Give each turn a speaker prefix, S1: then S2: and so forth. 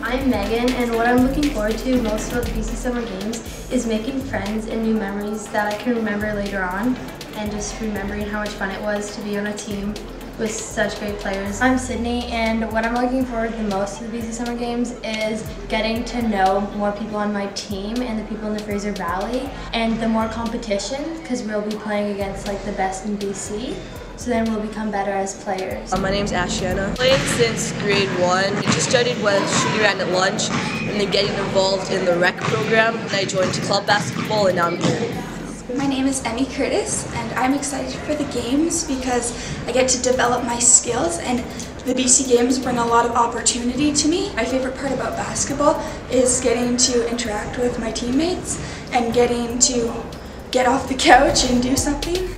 S1: I'm Megan, and what I'm looking forward to most about the BC Summer Games is making friends and new memories that I can remember later on, and just remembering how much fun it was to be on a team with such great players. I'm Sydney, and what I'm looking forward the most to the BC Summer Games is getting to know more people on my team and the people in the Fraser Valley, and the more competition, because we'll be playing against like the best in BC. So then we'll become better as players.
S2: My name's Ashiana. Playing since grade 1. I just started with shooting around at lunch and then getting involved in the rec program. I joined club basketball and now I'm here.
S3: My name is Emmy Curtis, and I'm excited for the games because I get to develop my skills, and the BC Games bring a lot of opportunity to me. My favorite part about basketball is getting to interact with my teammates and getting to get off the couch and do something.